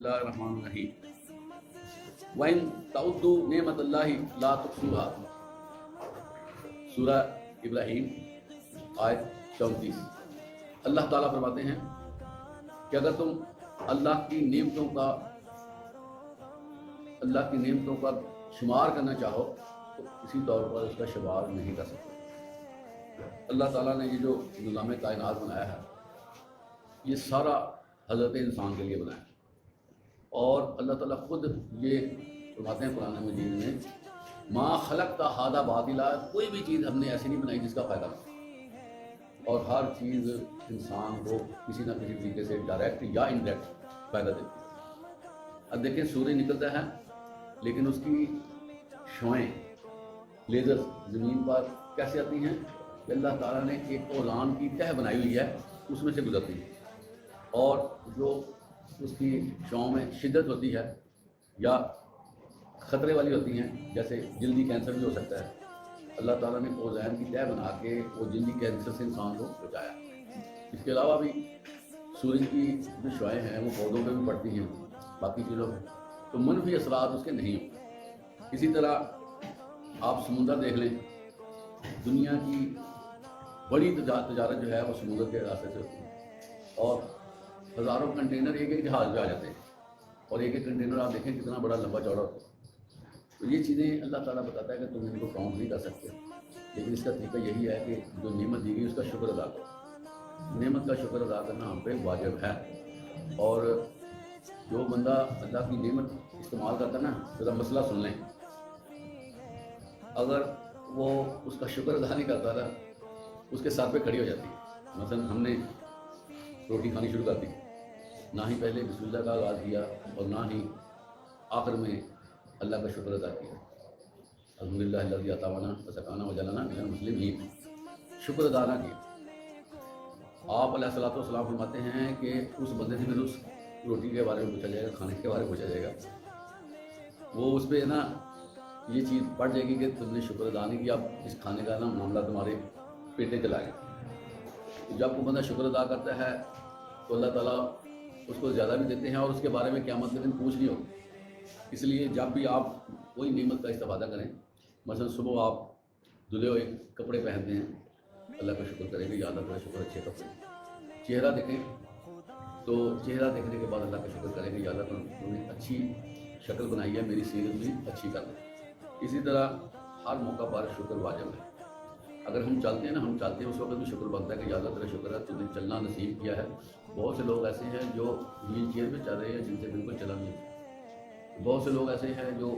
اللہ الرحمن الرحیم وَإِن تَعُدُّوا نِعْمَتَ اللَّهِ لَا تُحْصُوهَا سورہ ابراہیم آیت 34۔ اللہ تعالیٰ فرماتے ہیں کہ اگر تم اللہ کی نعمتوں کا شمار کرنا چاہو تو کسی طور پر اس کا شمار نہیں کر سکتے۔ اللہ تعالیٰ نے یہ جو نظام کائنات بنایا ہے یہ سارا حضرت انسان کے لیے بنایا ہے، اور اللہ تعالیٰ خود یہ فرماتے ہیں قرآن مجید میں ما خلقت ھذا باطلا، کوئی بھی چیز ہم نے ایسی نہیں بنائی جس کا فائدہ نہ ہو، اور ہر چیز انسان کو کسی نہ کسی طریقے سے ڈائریکٹ یا انڈائریکٹ فائدہ دیتی ہے۔ اب دیکھیں سورج نکلتا ہے لیکن اس کی شعاعیں لیزر زمین پر کیسے آتی ہیں کہ اللہ تعالیٰ نے ایک اولان کی تہ بنائی ہوئی ہے، اس میں سے گزرتی ہے، اور جو اس کی شعاعوں میں شدت ہوتی ہے یا خطرے والی ہوتی ہیں، جیسے جلدی کینسر بھی ہو سکتا ہے، اللہ تعالیٰ نے اوزین کی تہ بنا کے وہ جلدی کینسر سے انسان کو بچایا۔ اس کے علاوہ بھی سورج کی جو شعاعیں ہیں وہ پودوں پہ بھی پڑتی ہیں، باقی چیزوں پہ، تو منفی اثرات اس کے نہیں ہوتے۔ اسی طرح آپ سمندر دیکھ لیں، دنیا کی بڑی تجارت جو ہے وہ سمندر کے راستے سے ہوتی ہے، اور ہزاروں کنٹینر ایک ایک جہاز پہ آ جاتے ہیں، اور ایک ایک کنٹینر آپ دیکھیں کتنا بڑا لمبا چوڑا ہوتا ہے۔ تو یہ چیزیں اللہ تعالیٰ بتاتا ہے کہ تم ان کو کاؤنٹ نہیں کر سکتے، لیکن اس کا طریقہ یہی ہے کہ جو نعمت دی گئی اس کا شکر ادا کرو۔ نعمت کا شکر ادا کرنا ہم پہ واجب ہے، اور جو بندہ اللہ کی نعمت استعمال کرتا ہے نا، ذرا مسئلہ سن لیں، اگر وہ اس کا شکر ادا نہیں کرتا نا، اس کے ساتھ پہ کھڑی ہو جاتی ہے۔ مثلا ہم نے روٹی کھانی شروع کر دی، نہ ہی پہلے بسم اللہ کا آغاز کیا اور نہ ہی آخر میں اللہ کا شکر ادا کیا، الحمدللہ الذی اطعمنا وسقانا وجعلنا من المسلمین، شکر ادا نہ کیا۔ آپ علیہ الصلوۃ والسلام فرماتے ہیں کہ اس بندے سے پھر اس روٹی کے بارے میں پوچھا جائے گا، کھانے کے بارے میں پوچھا جائے گا، وہ اس پہ نا یہ چیز پڑ جائے گی کہ تم نے شکر ادا نہیں کیا، اب اس کھانے کا نا معاملہ تمہارے پیٹے چلا گیا۔ جب وہ بندہ شکر ادا کرتا ہے تو اللہ تعالیٰ اس کو زیادہ بھی دیتے ہیں، اور اس کے بارے میں قیامت کے دن پوچھ نہیں ہوگی۔ اس لیے جب بھی آپ کوئی نعمت کا استفادہ کریں، مثلا صبح آپ دھلے ہوئے کپڑے پہنتے ہیں، اللہ کا شکر کریں گے، یا اللہ کا شکر اچھے کپڑے، چہرہ دیکھیں تو چہرہ دیکھنے کے بعد اللہ کا شکر کریں گے، یا اللہ تم نے اچھی شکل بنائی ہے، میری سیرت بھی اچھی کر دیں۔ اسی طرح ہر موقع پر شکر واجب ہے۔ اگر ہم چلتے ہیں نا، ہم چلتے ہیں اس وقت بھی شکر بنتا ہے کہ یا اللہ تیرا شکر ہے تو نے چلنا نصیب کیا ہے۔ بہت سے لوگ ایسے ہیں جو ویل چیئر پہ چل رہے ہیں جن سے بالکل چلا نہیں ہوتا، بہت سے لوگ ایسے ہیں جو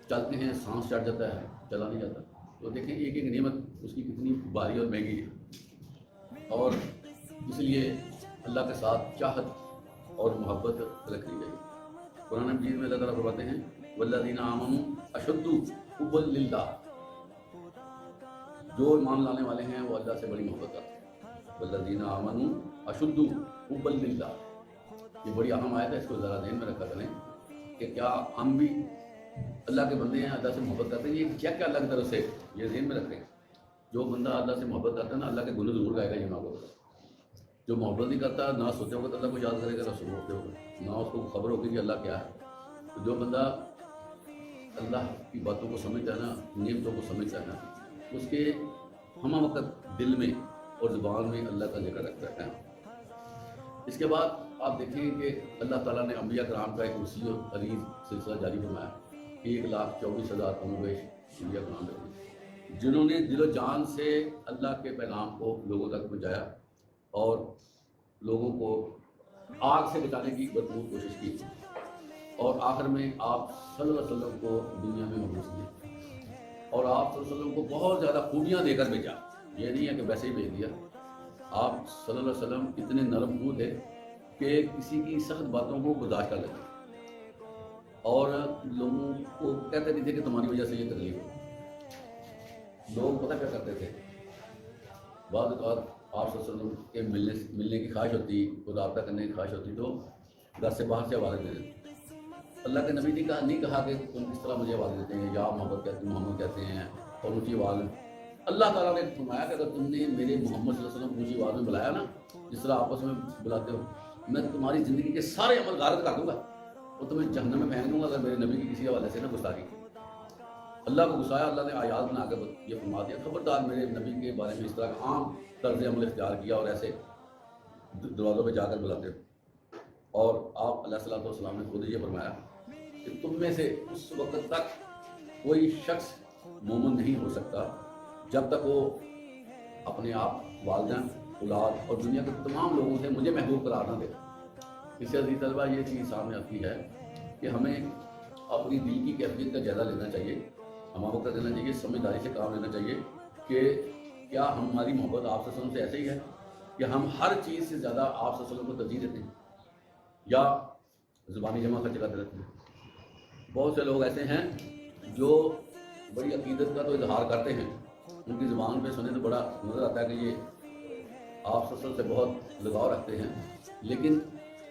چلتے ہیں سانس چڑھ جاتا ہے، چلا نہیں جاتا۔ تو دیکھیں ایک ایک نعمت اس کی کتنی بھاری اور مہنگی ہے، اور اس لیے اللہ کے ساتھ چاہت اور محبت رکھنی چاہیے۔ قرآن مجید میں اللہ تعالیٰ فرماتے ہیں والذین آمنوا اشد حبا للہ، جو ایمان لانے والے ہیں وہ اللہ سے بڑی محبت کرتے ہیں۔ والذین آمنوا اشد حبا للہ، یہ بڑی اہم آیت ہے، اس کو ذرا ذہن میں رکھا کریں کہ کیا ہم بھی اللہ کے بندے ہیں، اللہ سے محبت کرتے ہیں؟ یہ چیک ہے اللہ کی طرف سے، یہ ذہن میں رکھیں۔ جو بندہ اللہ سے محبت کرتا ہے نا، اللہ کے گناہ ضرور گائے گا، یہ نہ کو۔ جو محبت نہیں کرتا، نہ سوتے ہوگا تو اللہ کو یاد کرے گا، نہ سن ہوتے ہوگا، نہ اس کو خبر ہوگی کہ اللہ کیا ہے۔ تو جو بندہ اللہ کی باتوں کو سمجھتا ہے نا، نعمتوں کو سمجھتا ہے نا، اس کے ہمہ وقت دل میں اور زبان میں اللہ کا ذکر رکھتا ہے۔ اس کے بعد آپ دیکھیں کہ اللہ تعالیٰ نے انبیاء کرام کا ایک وسیع و عریض سلسلہ جاری فرمایا، 1,24,000 کم و بیش انبیاء کرام رکھے، جنہوں نے دل و جان سے اللہ کے پیغام کو لوگوں تک پہنچایا اور لوگوں کو آگ سے بچانے کی بھرپور کوشش کی، اور آخر میں آپ صلی اللہ علیہ وسلم کو دنیا میں مبعوث کیا، اور آپ صلی اللہ علیہ وسلم کو بہت زیادہ خوبیاں دے کر بھیجا۔ یہ نہیں ہے کہ ویسے ہی بھیج دیا، آپ صلی اللہ علیہ وسلم اتنے نرم خو تھے کہ کسی کی سخت باتوں کو برداشت کر لیتے، اور لوگوں کو کہتے نہیں تھے کہ تمہاری وجہ سے یہ تکلیف ہو۔ لوگ پتہ کیا کرتے تھے، بعض اوقات آپ صلی اللہ علیہ وسلم کے ملنے کی خواہش ہوتی، خود رابطہ کرنے کی خواہش ہوتی، تو گھر سے باہر سے آوازیں دے دیتے۔ اللہ کے نبی نے نہیں کہا کہ تم کس طرح مجھے آواز دیتے ہیں، یا محمد کہتے ہیں اور اونچی آواز میں۔ اللہ تعالیٰ نے فرمایا کہ اگر تم نے میرے محمد صلی اللہ علیہ وسلم کو اونچی آواز میں بلایا نا، جس طرح آپس میں بلاتے ہو، میں تمہاری زندگی کے سارے عمل غارت کر دوں گا اور تمہیں جہنم میں پھینک دوں گا اگر میرے نبی کی کسی حوالے سے نہ گستاخی کی۔ اللہ کو غصہ آیا، اللہ نے آیات بنا کر یہ فرما دیا خبردار میرے نبی کے بارے میں اس طرح کا عام طرز عمل اختیار کیا اور ایسے دروازوں پہ جا کر بلاتے ہو۔ اور آپ علیہ الصلوۃ والسلام نے خود یہ فرمایا کہ تم میں سے اس وقت تک کوئی شخص مومن نہیں ہو سکتا جب تک وہ اپنے آپ، والدین، اولاد اور دنیا کے تمام لوگوں سے مجھے محبوب قرار نہ دے۔ اس سے عزیز طلبہ یہ چیز سامنے آتی ہے کہ ہمیں اپنی دل کی کیفیت کا جائزہ لینا چاہیے، ہمہ دینا چاہیے، سمجھداری سے کام لینا چاہیے کہ کیا ہماری محبت آپ صلی اللہ علیہ وسلم سے ایسے ہی ہے کہ ہم ہر چیز سے زیادہ آپ صلی اللہ علیہ وسلم کو ترجیح دیتے ہیں یا زبانی جمع خرچ کرتے رہتے ہیں۔ بہت سے لوگ ایسے ہیں جو بڑی عقیدت کا تو اظہار کرتے ہیں، ان کی زبان پہ سنے تو بڑا نظر آتا ہے کہ یہ آپ صلی اللہ علیہ وسلم سے بہت لگاؤ رکھتے ہیں، لیکن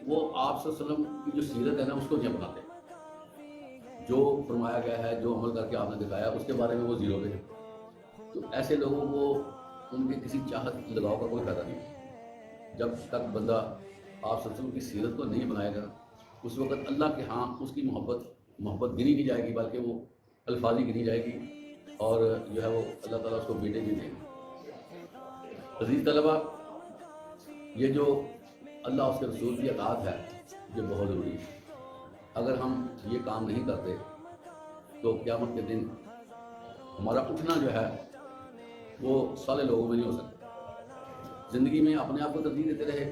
وہ آپ صلی اللہ علیہ وسلم کی جو سیرت ہے نا اس کو نہیں اپناتے، جو فرمایا گیا ہے، جو عمل کر کے آپ نے دکھایا اس کے بارے میں وہ زیرو پہ ہے۔ تو ایسے لوگوں کو ان کے کسی چاہت لگاؤ کا کوئی فائدہ نہیں۔ جب تک بندہ آپ صلی اللہ علیہ وسلم کی سیرت کو نہیں بنائے گا اس وقت اللہ کے ہاں اس کی محبت گنی نہیں جائے گی، بلکہ وہ الفاظی گنی جائے گی اور جو ہے وہ اللہ تعالیٰ اس کو بیٹے بھی دیں گے۔ عزیز طلبہ، یہ جو اللہ اس کے رسول کی اطاعت ہے یہ بہت ضروری ہے۔ اگر ہم یہ کام نہیں کرتے تو قیامت کے دن ہمارا اٹھنا جو ہے وہ سارے لوگوں میں نہیں ہو سکتا۔ زندگی میں اپنے آپ کو ترجیح دیتے رہے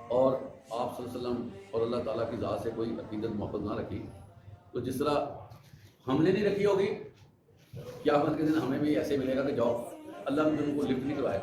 اور آپ صلی اللہ علیہ وسلم اور اللہ تعالیٰ کی ذات سے کوئی عقیدت محبت نہ رکھی، تو جس طرح ہم نے نہیں رکھی ہوگی قیامت کے دن ہمیں بھی ایسے ملے گا کہ جاؤ، اللہ نے ان کو لفٹ نہیں کروائے